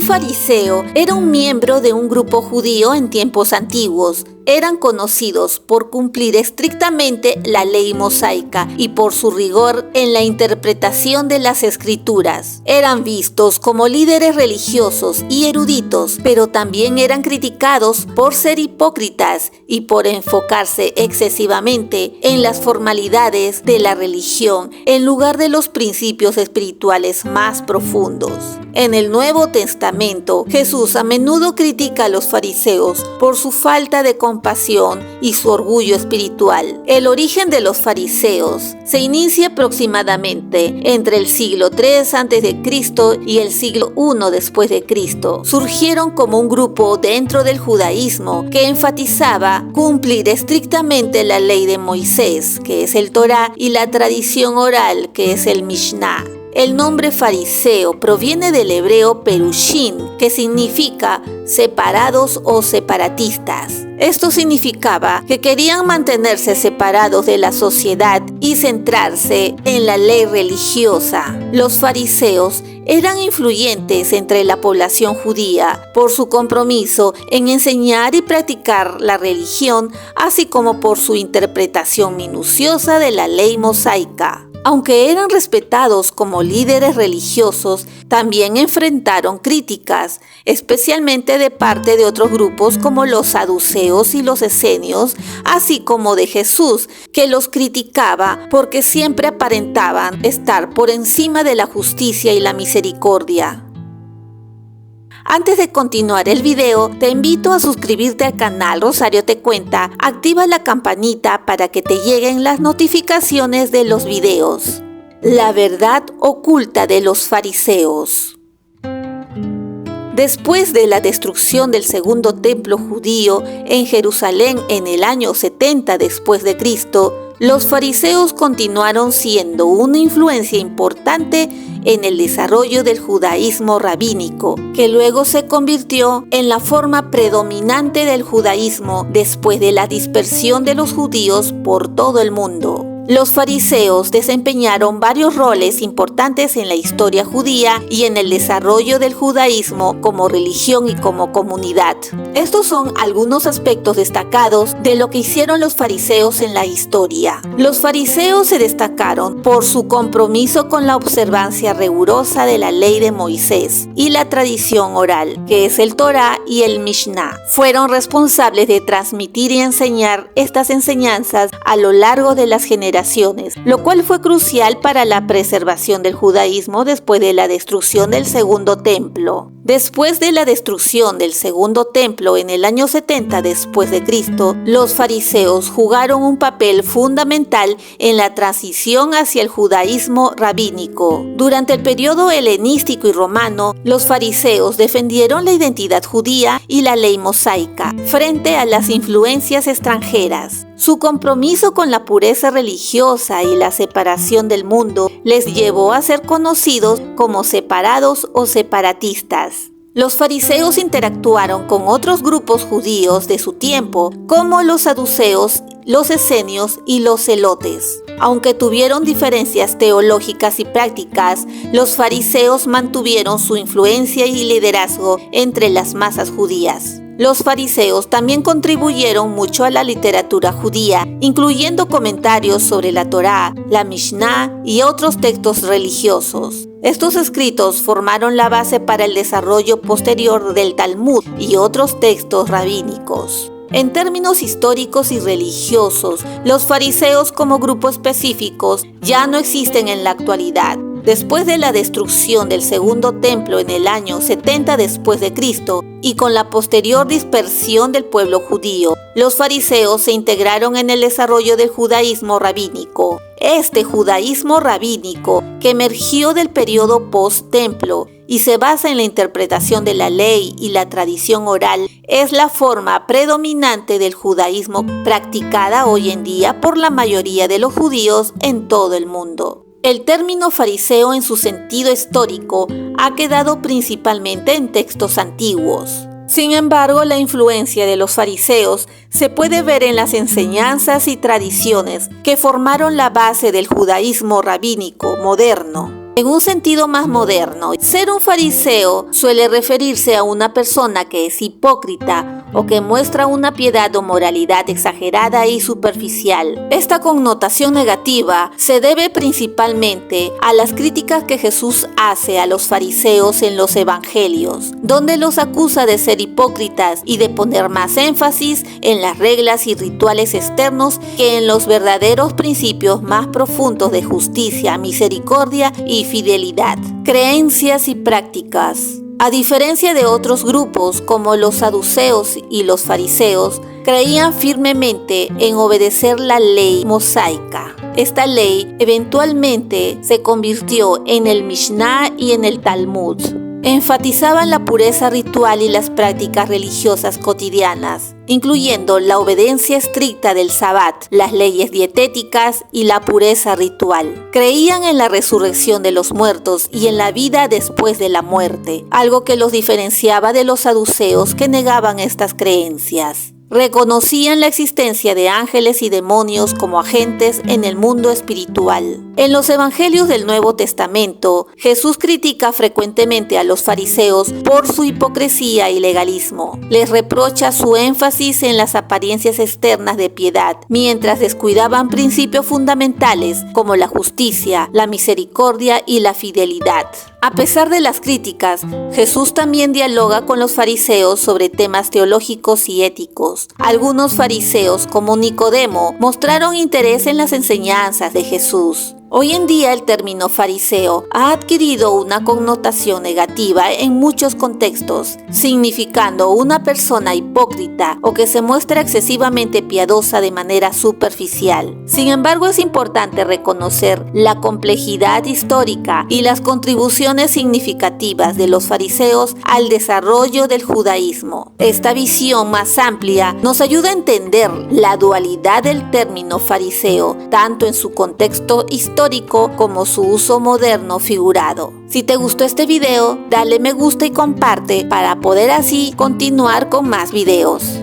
Un fariseo era un miembro de un grupo judío en tiempos antiguos. Eran conocidos por cumplir estrictamente la ley mosaica y por su rigor en la interpretación de las escrituras. Eran vistos como líderes religiosos y eruditos, pero también eran criticados por ser hipócritas y por enfocarse excesivamente en las formalidades de la religión en lugar de los principios espirituales más profundos. En el Nuevo Testamento, Jesús a menudo critica a los fariseos por su falta de compasión y su orgullo espiritual. El origen de los fariseos se inicia aproximadamente entre el siglo III a.C. y el siglo I después de Cristo. Surgieron como un grupo dentro del judaísmo que enfatizaba cumplir estrictamente la ley de Moisés, que es el Torá, y la tradición oral, que es el Mishnah. El nombre fariseo proviene del hebreo perushin, que significa separados o separatistas. Esto significaba que querían mantenerse separados de la sociedad y centrarse en la ley religiosa. Los fariseos eran influyentes entre la población judía por su compromiso en enseñar y practicar la religión, así como por su interpretación minuciosa de la ley mosaica. Aunque eran respetados como líderes religiosos, también enfrentaron críticas, especialmente de parte de otros grupos como los saduceos y los esenios, así como de Jesús, que los criticaba porque siempre aparentaban estar por encima de la justicia y la misericordia. Antes de continuar el video, te invito a suscribirte al canal Rosario Te Cuenta, activa la campanita para que te lleguen las notificaciones de los videos. La verdad oculta de los fariseos. Después de la destrucción del segundo templo judío en Jerusalén en el año 70 después de Cristo, los fariseos continuaron siendo una influencia importante en el desarrollo del judaísmo rabínico, que luego se convirtió en la forma predominante del judaísmo después de la dispersión de los judíos por todo el mundo. Los fariseos desempeñaron varios roles importantes en la historia judía y en el desarrollo del judaísmo como religión y como comunidad. Estos son algunos aspectos destacados de lo que hicieron los fariseos en la historia. Los fariseos se destacaron por su compromiso con la observancia rigurosa de la ley de Moisés y la tradición oral, que es el Torá y el Mishnah. Fueron responsables de transmitir y enseñar estas enseñanzas a lo largo de las generaciones, lo cual fue crucial para la preservación del judaísmo después de la destrucción del segundo templo. Después de la destrucción del segundo templo en el año 70 después de Cristo, los fariseos jugaron un papel fundamental en la transición hacia el judaísmo rabínico. Durante el periodo helenístico y romano, los fariseos defendieron la identidad judía y la ley mosaica frente a las influencias extranjeras. Su compromiso con la pureza religiosa y la separación del mundo les llevó a ser conocidos como separados o separatistas. Los fariseos interactuaron con otros grupos judíos de su tiempo, como los saduceos, los esenios y los celotes. Aunque tuvieron diferencias teológicas y prácticas, los fariseos mantuvieron su influencia y liderazgo entre las masas judías. Los fariseos también contribuyeron mucho a la literatura judía, incluyendo comentarios sobre la Torá, la Mishnah y otros textos religiosos. Estos escritos formaron la base para el desarrollo posterior del Talmud y otros textos rabínicos. En términos históricos y religiosos, los fariseos como grupo específicos ya no existen en la actualidad. Después de la destrucción del segundo templo en el año 70 después de Cristo y con la posterior dispersión del pueblo judío, los fariseos se integraron en el desarrollo del judaísmo rabínico. Este judaísmo rabínico, que emergió del periodo post-templo y se basa en la interpretación de la ley y la tradición oral, es la forma predominante del judaísmo practicada hoy en día por la mayoría de los judíos en todo el mundo. El término fariseo en su sentido histórico ha quedado principalmente en textos antiguos. Sin embargo, la influencia de los fariseos se puede ver en las enseñanzas y tradiciones que formaron la base del judaísmo rabínico moderno. En un sentido más moderno, ser un fariseo suele referirse a una persona que es hipócrita o que muestra una piedad o moralidad exagerada y superficial. Esta connotación negativa se debe principalmente a las críticas que Jesús hace a los fariseos en los evangelios, donde los acusa de ser hipócritas y de poner más énfasis en las reglas y rituales externos que en los verdaderos principios más profundos de justicia, misericordia y fidelidad. Creencias y prácticas. A diferencia de otros grupos como los saduceos y los fariseos, creían firmemente en obedecer la ley mosaica. Esta ley eventualmente se convirtió en el Mishnah y en el Talmud. Enfatizaban la pureza ritual y las prácticas religiosas cotidianas, incluyendo la obediencia estricta del Sabbat, las leyes dietéticas y la pureza ritual. Creían en la resurrección de los muertos y en la vida después de la muerte, algo que los diferenciaba de los saduceos que negaban estas creencias. Reconocían la existencia de ángeles y demonios como agentes en el mundo espiritual. En los evangelios del Nuevo Testamento, Jesús critica frecuentemente a los fariseos por su hipocresía y legalismo. Les reprocha su énfasis en las apariencias externas de piedad, mientras descuidaban principios fundamentales como la justicia, la misericordia y la fidelidad. A pesar de las críticas, Jesús también dialoga con los fariseos sobre temas teológicos y éticos. Algunos fariseos, como Nicodemo, mostraron interés en las enseñanzas de Jesús. Hoy en día el término fariseo ha adquirido una connotación negativa en muchos contextos, significando una persona hipócrita o que se muestra excesivamente piadosa de manera superficial. Sin embargo, es importante reconocer la complejidad histórica y las contribuciones significativas de los fariseos al desarrollo del judaísmo. Esta visión más amplia nos ayuda a entender la dualidad del término fariseo, tanto en su contexto histórico como su uso moderno figurado. Si te gustó este video, dale me gusta y comparte para poder así continuar con más videos.